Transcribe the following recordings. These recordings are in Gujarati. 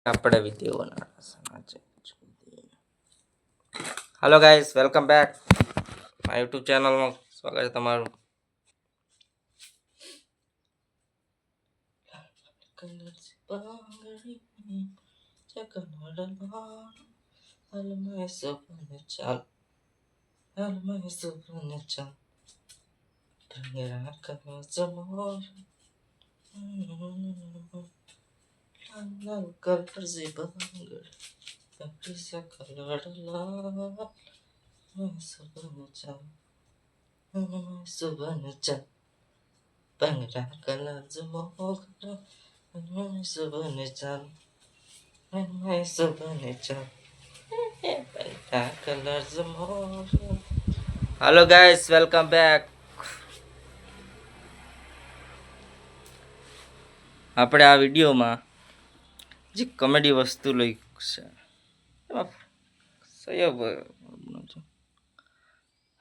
આપણે વિડીયો બનાવવાના છે. Hello guys, welcome back my YouTube ચેનલમાં. સ્વાગત છે તમારું. Hello guys, welcome back. આપણે આ વિડીયોમાં જે કોમેડી વસ્તુ લઈ છે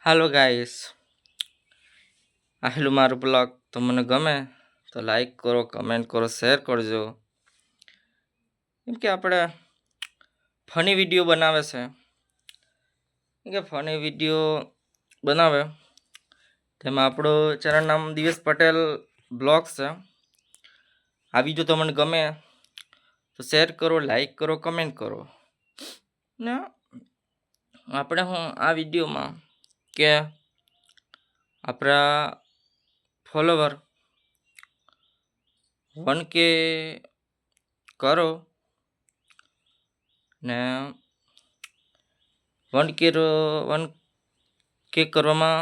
હાલો ગાઈસ, આટલું મારું બ્લોગ તમને ગમે તો લાઈક કરો, કમેન્ટ કરો, શેર કરજો. કેમ કે આપણે ફની વિડીયો બનાવે છે, કે ફની વિડીયો બનાવે તેમાં આપણો ચેનલ નામ દિવેશ પટેલ બ્લોગ છે. આ વિડીયો તમને ગમે તો શેર કરો, લાઈક કરો, કમેન્ટ કરો. ને આપણે હું આ વિડીયોમાં કે આપણા ફોલોવર 1K કરો ને 1K કરવામાં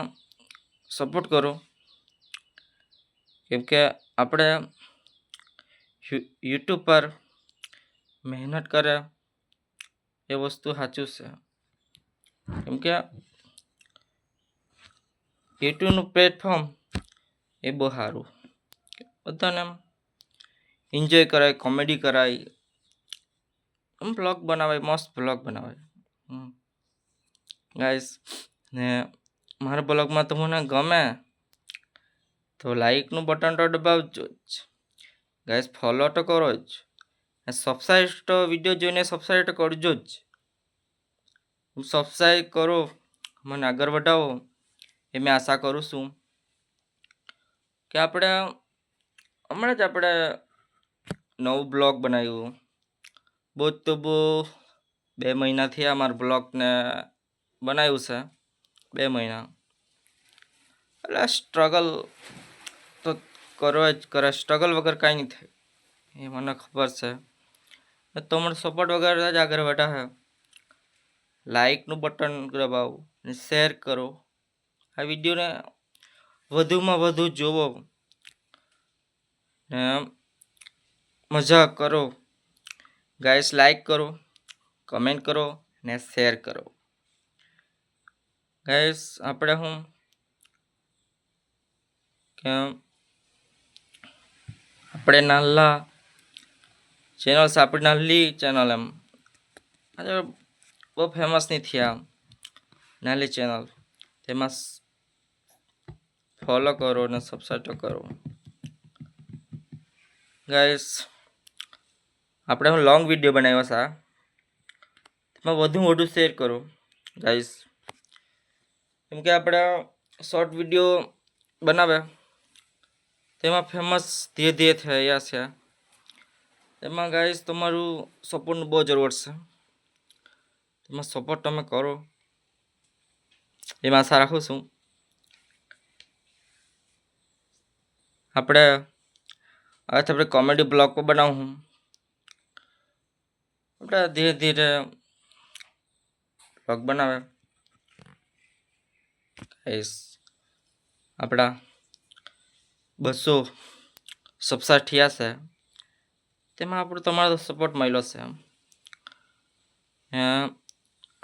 સપોર્ટ કરો. કેમ કે આપણે યુટ્યુબ પર મહેનત કરે એ વસ્તુ સાચું છે. કેમ કે યુટ્યુબનું પ્લેટફોર્મ એ બહુ સારું, બધાને એન્જોય કરાય, કોમેડી કરાય, બ્લોગ બનાવાય, મસ્ત બ્લોગ બનાવાય ગાઈસ. ને મારા બ્લોગમાં તમને ગમે તો લાઈકનું બટન તો દબાવજો જ ગાઈસ, ફોલો તો કરો જ, સબસ્ક્રાઈબ તો વિડીયો જોઈને સબસ્ક્રાઈબ તો કરજો જ. સબસ્ક્રાઈબ કરો, મને આગળ વધાવો એ મેં આશા કરું છું. કે આપણે હમણાં જ આપણે નવું બ્લોગ બનાવ્યું, બહુ 2 મહિનાથી અમારા બ્લોગને બનાવ્યું છે, 2 મહિના. એટલે સ્ટ્રગલ તો કરવા જ કરે, સ્ટ્રગલ વગર કાંઈ નહીં થાય એ મને ખબર છે. તમારો સપોર્ટ વગર જ આગળ વધા છે. લાઈકનું બટન દબાવો ને શેર કરો, આ વિડીયોને વધુમાં વધુ જોવો ને મજા કરો ગાઈસ. લાઈક કરો, કમેન્ટ કરો ને શેર કરો ગાઈસ. આપણે હું કે આપણે નાના ચેનલ છે, આપણી નાની ચેનલ, એમ આજે બહુ ફેમસ નહીં થયા, નાની ચેનલ, તેમાં ફોલો કરો ને સબસ્ક્રાઈબ કરો ગાઈસ. આપણે હું લોંગ વિડીયો બનાવ્યો છે, તેમાં વધુ શેર કરો ગાઈસ. કેમ કે આપણે શોર્ટ વિડીયો બનાવે તેમાં ફેમસ ધીરે ધીરે થયા છે. તેમાં ગાઈસ તમારું સપોર્ટનું બહુ જરૂર છે. તેમાં સપોર્ટ તમે કરો એમાં આશા રાખું છું. આપણે કોમેડી બ્લોગ પર બનાવું, આપણે ધીરે ધીરે બ્લોગ બનાવે ગાઈસ. આપણા 200 સબસ્ક્રાઈબ થયા છે, તેમાં તમારો સપોર્ટ મળ્યો છે.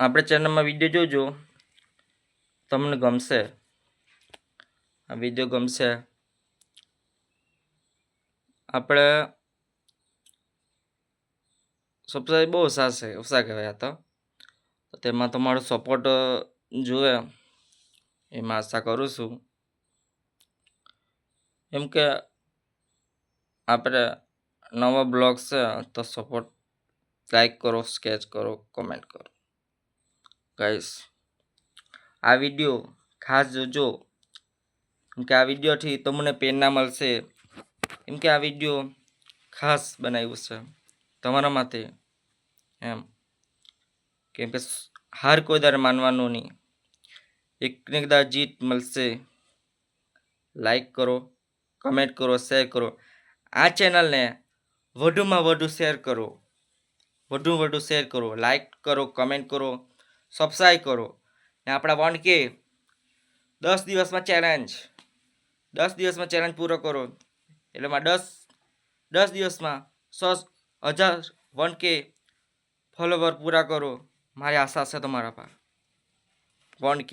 આપણે ચેનલમાં વિડીયો જોજો, તમને ગમશે, આ વિડીયો ગમશે. આપણે સબસ્ક્રાઈબ બહુ ઓછા કહેવાય તો તેમાં તમારો સપોર્ટ જુએ એમાં આશા કરું છું. કેમ કે આપણે નવા બ્લોગ છે તો સપોર્ટ લાઈક કરો, સ્કેચ કરો, કોમેન્ટ કરો. ગાઈસ, આ વિડીયો ખાસ જોજો, કેમ કે આ વિડીયોથી તમને પ્રેરણા મળશે. કેમ કે આ વિડીયો ખાસ બનાવ્યું છે તમારા માટે એમ. કેમ કે હાર કોઈ દર માનવાનું નહીં, એકને એક દાડ જીત મળશે. લાઈક કરો, કમેન્ટ કરો, શેર કરો. આ ચેનલને વધુમાં વધુ શેર કરો, વધુ શેર કરો, લાઈક કરો, કમેન્ટ કરો, સબસ્ક્રાઈબ કરો. ને આપણા 1K 10 દિવસમાં ચેલેન્જ, 10 દિવસમાં ચેલેન્જ પૂરો કરો. એટલે 10 દિવસમાં 1000 1K ફોલોવર પૂરા કરો. મારી આશા છે તમારા પર 1K.